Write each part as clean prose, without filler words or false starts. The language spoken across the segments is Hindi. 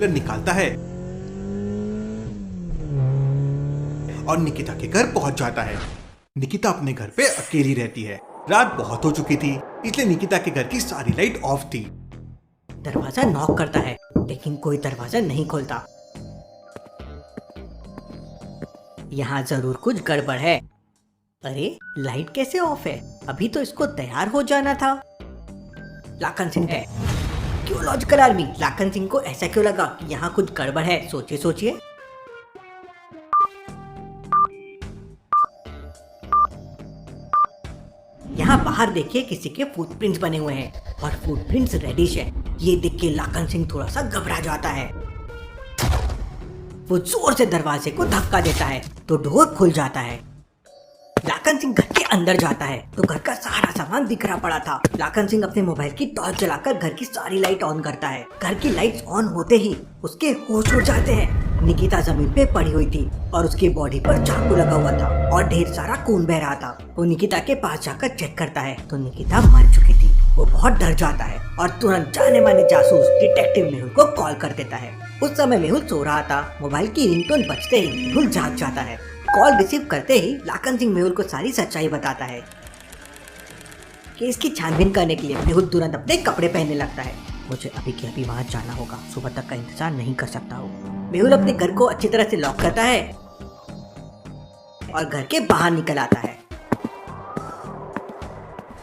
निकालता है और निकिता के घर पहुंच जाता है। निकिता अपने घर पे अकेली रहती है। रात बहुत हो चुकी थी, इसलिए निकिता के घर की सारी लाइट ऑफ थी। दरवाजा नॉक करता है, लेकिन कोई दरवाजा नहीं खोलता। यहाँ जरूर कुछ गड़बड़ है। अरे लाइट कैसे ऑफ है? अभी तो इसको तैयार हो जाना था। लाखन सिंह है। क्यों लॉजिकल आर्मी? लाखन सिंह को ऐसा क्यों लगा कि यहाँ कुछ गड़बड़ है? सोचिए सोचिए। यहाँ बाहर देखिए किसी के फुटप्रिंट्स बने हुए हैं और फुटप्रिंट्स रेडिश है। ये देख के लाखन सिंह थोड़ा सा घबरा जाता है। वो जोर से दरवाजे को धक्का देता है तो डोर खुल जाता है। लाखन सिंह घर के अंदर जाता है तो घर का सारा सामान बिखरा पड़ा था। लाखन सिंह अपने मोबाइल की टॉर्च जलाकर घर की सारी लाइट ऑन करता है। घर की लाइट्स ऑन होते ही उसके होश उड़ जाते हैं। निकिता जमीन पे पड़ी हुई थी और उसकी बॉडी पर चाकू लगा हुआ था और ढेर सारा खून बह रहा था। वो निकिता के पास जाकर चेक करता है तो निकिता मर चुकी थी। वो बहुत डर जाता है और तुरंत जाने माने जासूस डिटेक्टिव मेहुल को कॉल कर देता है। उस समय मेहुल सो रहा था। मोबाइल की रिंगटोन बजते ही मेहुल जाग जाता है। कॉल रिसीव करते ही लाखन सिंह मेहुल को सारी सच्चाई बताता है। केस की छानबीन करने के लिए मेहुल तुरंत अपने कपड़े पहनने लगता है। मुझे अभी के अभी वहाँ जाना होगा, सुबह तक का इंतजार नहीं कर सकता हूँ। मेहुल अपने घर को अच्छी तरह से लॉक करता है और घर के बाहर निकल आता है।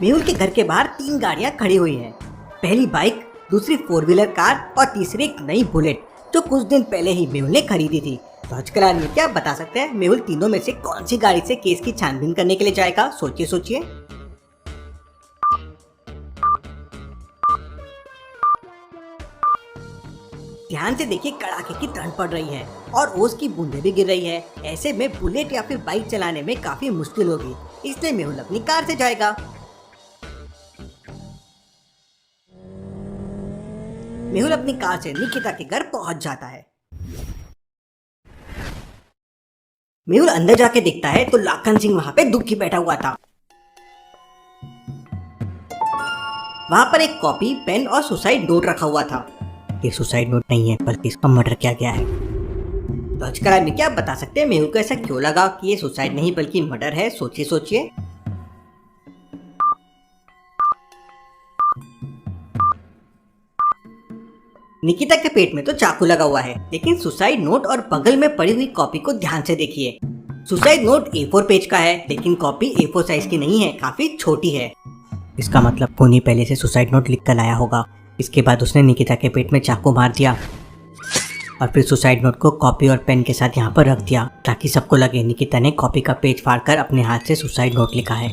मेहुल के घर के बाहर 3 गाड़ियाँ खड़ी हुई हैं। पहली बाइक, दूसरी 4 व्हीलर कार और तीसरी एक नई बुलेट जो कुछ दिन पहले ही मेहुल ने खरीदी थी। लॉजिकल आर्मी क्या बता सकते हैं मेहुल तीनों में से कौन सी गाड़ी से केस की छानबीन करने के लिए जाएगा? सोचिए सोचिए। ध्यान से देखिए, कड़ाके की ठंड पड़ रही है और ओस की बूंदें भी गिर रही है। ऐसे में बुलेट या फिर बाइक चलाने में काफी मुश्किल होगी, इसलिए मेहुल अपनी कार से जाएगा। मेहुल अपनी कार से निकिता के घर पहुंच जाता है। मेहुल अंदर जाके देखता है तो लाखन सिंह वहां पे दुखी बैठा हुआ था। वहां पर एक कॉपी, पेन और सुसाइड नोट रखा हुआ था। ये सुसाइड नोट नहीं है बल्कि इसका मर्डर किया गया है। लॉजिकल आर्मी क्या बता सकते हैं मेहुल को ऐसा क्यों लगा कि ये सुसाइड नहीं बल्कि मर्डर है? सोचिए सोचिए। निकिता के पेट में तो चाकू लगा हुआ है, लेकिन सुसाइड नोट और बगल में पड़ी हुई कॉपी को ध्यान से देखिए। सुसाइड नोट A4 पेज का है, लेकिन कॉपी A4 साइज की नहीं है, काफी छोटी है। इसका मतलब खूनी पहले से सुसाइड नोट लिख कर लाया होगा। इसके बाद उसने निकिता के पेट में चाकू मार दिया और फिर सुसाइड नोट को कॉपी और पेन के साथ यहाँ पर रख दिया ताकि सबको लगे निकिता ने कॉपी का पेज फाड़कर अपने हाथ से सुसाइड नोट लिखा है।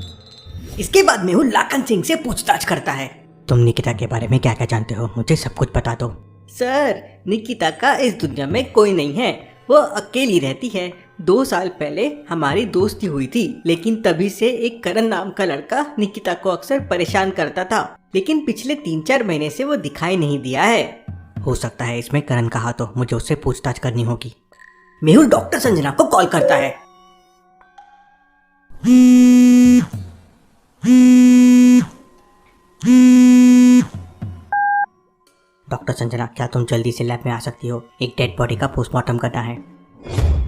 इसके बाद मेहुल लाखन सिंह से पूछताछ करता है। तुम निकिता के बारे में क्या क्या जानते हो? मुझे सब कुछ बता दो। सर, निकिता का इस दुनिया में कोई नहीं है, वो अकेली रहती है। 2 साल पहले हमारी दोस्ती हुई थी, लेकिन तभी से एक करण नाम का लड़का निकिता को अक्सर परेशान करता था, लेकिन पिछले 3-4 महीने से वो दिखाई नहीं दिया है। हो सकता है इसमें करण का हाथ हो, मुझे उससे पूछताछ करनी होगी। मेहुल डॉक्टर संजना को कॉल करता है। डॉक्टर संजना, क्या तुम जल्दी से लैब में आ सकती हो? एक डेड बॉडी का पोस्टमार्टम करना है।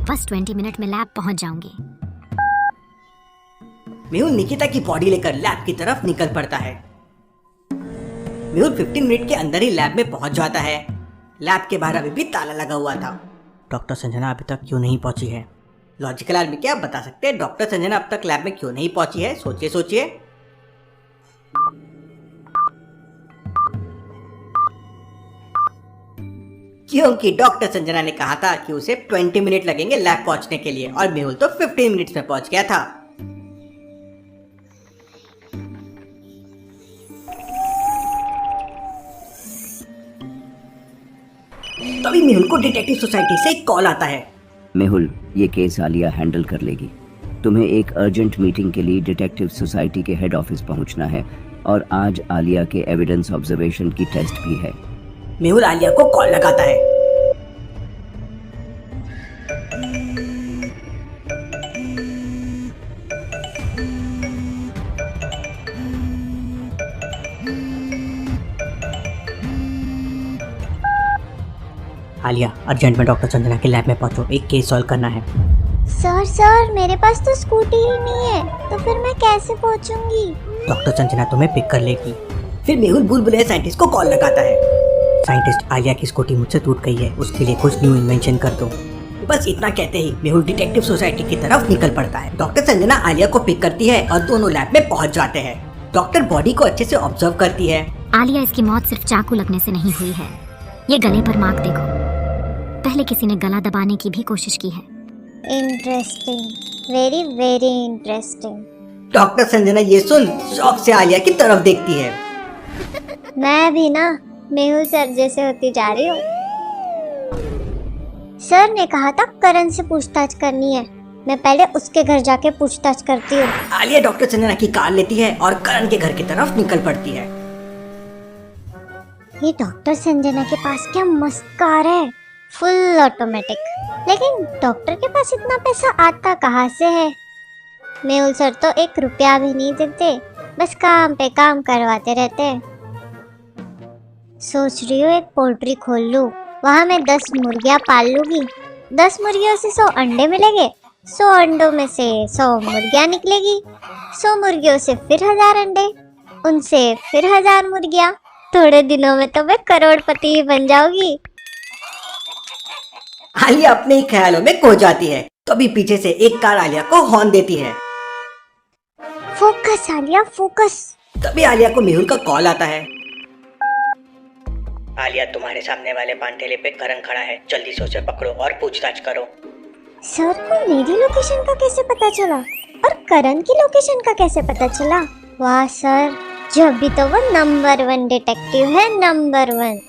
बस 20 मिनट में लैब पहुंच जाऊंगी। मेहुल निकिता की बॉडी लेकर लैब की तरफ निकल पड़ता है। मेहुल 15 मिनट के अंदर ही लैब में पहुंच जाता है। लैब के बाहर अभी भी ताला लगा हुआ था। डॉक्टर संजना अभी तक क्यों नहीं पहुंची है? लॉजिकल आर्मी क्या बता सकते हैं डॉक्टर संजना अब तक लैब में क्यों नहीं पहुंची है? सोचिए सोचिए। क्योंकि डॉक्टर संजना ने कहा था कि उसे 20 मिनट लगेंगे लैब पहुंचने के लिए और मेहुल तो 15 मिनट्स में पहुंच गया था। तभी मेहुल को डिटेक्टिव सोसाइटी से एक कॉल आता है। मेहुल, ये केस आलिया हैंडल कर लेगी। तुम्हें एक अर्जेंट मीटिंग के लिए डिटेक्टिव सोसाइटी के हेड ऑफिस पहुंचना है और आज आलिया के एविडेंस ऑब्जर्वेशन की टेस्ट भी है। मेहुल आलिया को कॉल लगाता है। आलिया अर्जेंट में डॉक्टर संजना के लैब में पहुंचो, एक केस सॉल्व करना है। सर मेरे पास तो स्कूटी ही नहीं है, तो फिर मैं कैसे पहुंचूंगी? डॉक्टर संजना तुम्हें पिक कर लेगी। फिर मेहुल बुलबुले साइंटिस्ट को कॉल लगाता है। साइंटिस्ट, आलिया की स्कूटी मुझसे टूट गई है, उसके लिए कुछ न्यू इन्वेंशन कर दो। बस इतना कहते ही मेहुल डिटेक्टिव सोसाइटी की तरफ निकल पड़ता है। डॉक्टर संजना आलिया को पिक करती है और दोनों लैब में पहुंच जाते हैं। डॉक्टर बॉडी को अच्छे से ऑब्जर्व करती है। आलिया, इसकी मौत सिर्फ चाकू लगने से नहीं हुई है। ये गले पर मार्क देखो, पहले किसी ने गला दबाने की भी कोशिश की है। Interesting, very very interesting. Doctor Sanjana ये सुन शौक से आलिया की तरफ देखती है। मैं भी ना मेहुल सर जैसे होती जा रही हूँ। सर ने कहा था करण से पूछताछ करनी है, मैं पहले उसके घर जाके पूछताछ करती हूँ। आलिया डॉक्टर संजना की कार लेती है और करण के घर की तरफ निकल पड़ती है। ये डॉक्टर संजना के पास क्या मस्त कार है, फुल ऑटोमेटिक। लेकिन डॉक्टर के पास इतना पैसा आता कहाँ से है? मेहुल सर तो 1 रुपया भी नहीं देते, बस काम पे काम करवाते रहते हैं। सोच रही हूँ एक पोल्ट्री खोल लूँ, वहाँ मैं 10 मुर्गियाँ पाल लूंगी। 10 मुर्गियों से 100 अंडे मिलेंगे, 100 अंडों में से 100 मुर्गियाँ निकलेगी, 100 मुर्गियों से फिर 1000 अंडे, उनसे फिर 1000 मुर्गियाँ। थोड़े दिनों में तो मैं करोड़पति ही बन जाऊंगी। आलिया अपने ही ख्यालों में खो जाती है। तो अभी पीछे से एक कार आलिया को हॉर्न देती है। Focus Alia, focus. तभी आलिया को मेहुल का कॉल आता है। आलिया, तुम्हारे सामने वाले पान ठेले पे करण खड़ा है, जल्दी से उसे पकड़ो और पूछताछ करो। सर को मेरी लोकेशन का कैसे पता चला और करण की लोकेशन का कैसे पता चला? वाह सर, जब भी तो वो नंबर 1 डिटेक्टिव है, नंबर 1।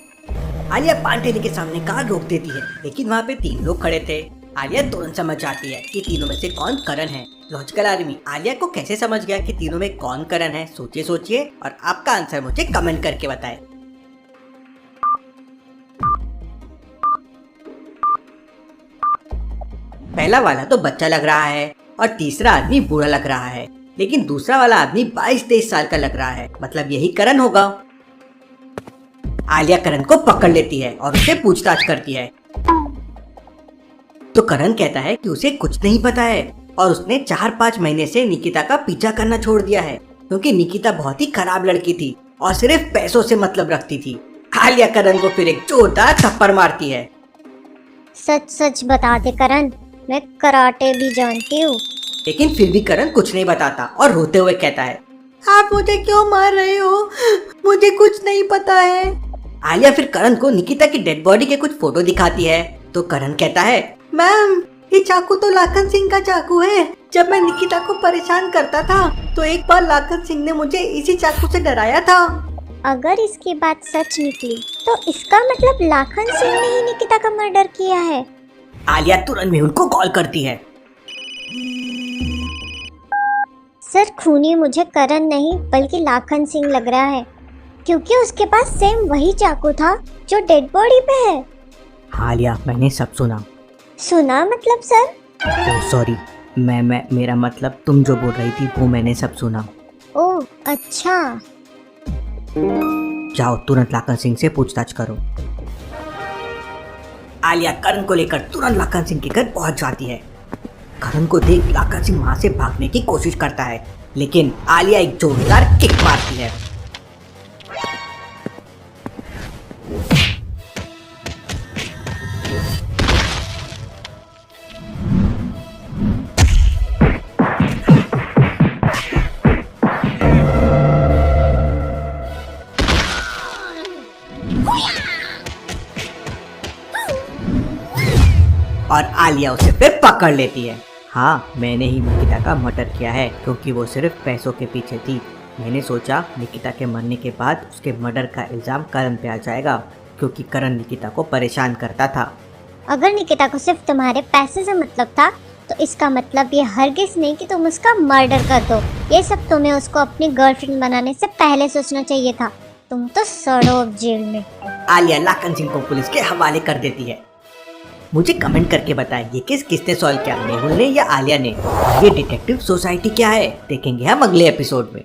आलिया पान ठेले के सामने कार रोक देती है, लेकिन वहाँ पे 3 लोग खड़े थे। आलिया तुरंत समझ जाती है कि तीनों में से कौन करण है। लॉजिकल आदमी आलिया को कैसे समझ गया कि तीनों में कौन करण है? सोचिए और आपका आंसर मुझे कमेंट करके बताएं। पहला वाला तो बच्चा लग रहा है और तीसरा आदमी बूढ़ा लग रहा है, लेकिन दूसरा वाला आदमी 22-23 साल का लग रहा है, मतलब यही करण होगा। आलिया करण को पकड़ लेती है और उसे पूछताछ करती है। तो करण कहता है कि उसे कुछ नहीं पता है और उसने 4-5 महीने से निकिता का पीछा करना छोड़ दिया है, क्योंकि निकिता बहुत ही खराब लड़की थी और सिर्फ पैसों से मतलब रखती थी। आलिया करण को फिर एक जोरदार थप्पड़ मारती है। सच सच बता दे करण, मैं कराटे भी जानती हूँ। लेकिन फिर भी करण कुछ नहीं बताता और रोते हुए कहता है, आप मुझे क्यों मार रहे हो? मुझे कुछ नहीं पता है। आलिया फिर करण को निकिता की डेड बॉडी के कुछ फोटो दिखाती है। तो करण कहता है, मैम ये चाकू तो लाखन सिंह का चाकू है। जब मैं निकिता को परेशान करता था तो एक बार लाखन सिंह ने मुझे इसी चाकू से डराया था। अगर इसकी बात सच निकली तो इसका मतलब लाखन सिंह ने ही निकिता का मर्डर किया है। आलिया तुरंत मेहुल को कॉल करती है। सर खूनी मुझे करण नहीं बल्कि लाखन सिंह लग रहा है, क्योंकि उसके पास सेम वही चाकू था जो डेड बॉडी पे है। आलिया मैंने सब सुना। सुना मतलब सर? ओह सॉरी, मेरा मतलब तुम जो बोल रही थी वो मैंने सब सुना। ओह अच्छा। जाओ तुरंत लाखन सिंह से पूछताछ करो। आलिया करण को लेकर तुरंत लाखन सिंह के घर पहुंच जाती है। करण को देख लाखन सिंह वहां से भागने की कोशिश करता है, लेकिन आलिया एक जोरदार किक मारती है। और आलिया उसे फिर पकड़ लेती है। हाँ, मैंने ही निकिता का मर्डर किया है, क्योंकि वो सिर्फ पैसों के पीछे थी। मैंने सोचा निकिता के मरने के बाद उसके मर्डर का इल्जाम करण पे आ जाएगा, क्योंकि करण निकिता को परेशान करता था। अगर निकिता को सिर्फ तुम्हारे पैसे से मतलब था तो इसका मतलब ये हरगिज नहीं कि तुम उसका मर्डर कर दो। ये सब तुम्हें उसको अपनी गर्लफ्रेंड बनाने से पहले सोचना चाहिए था। तुम तो सड़ो अब जेल में। आलिया लाखन सिंह को पुलिस के हवाले कर देती है। मुझे कमेंट करके बताएं ये केस किसने सॉल्व किया, मेहुल ने या आलिया ने? ये डिटेक्टिव सोसाइटी क्या है, देखेंगे हम अगले एपिसोड में।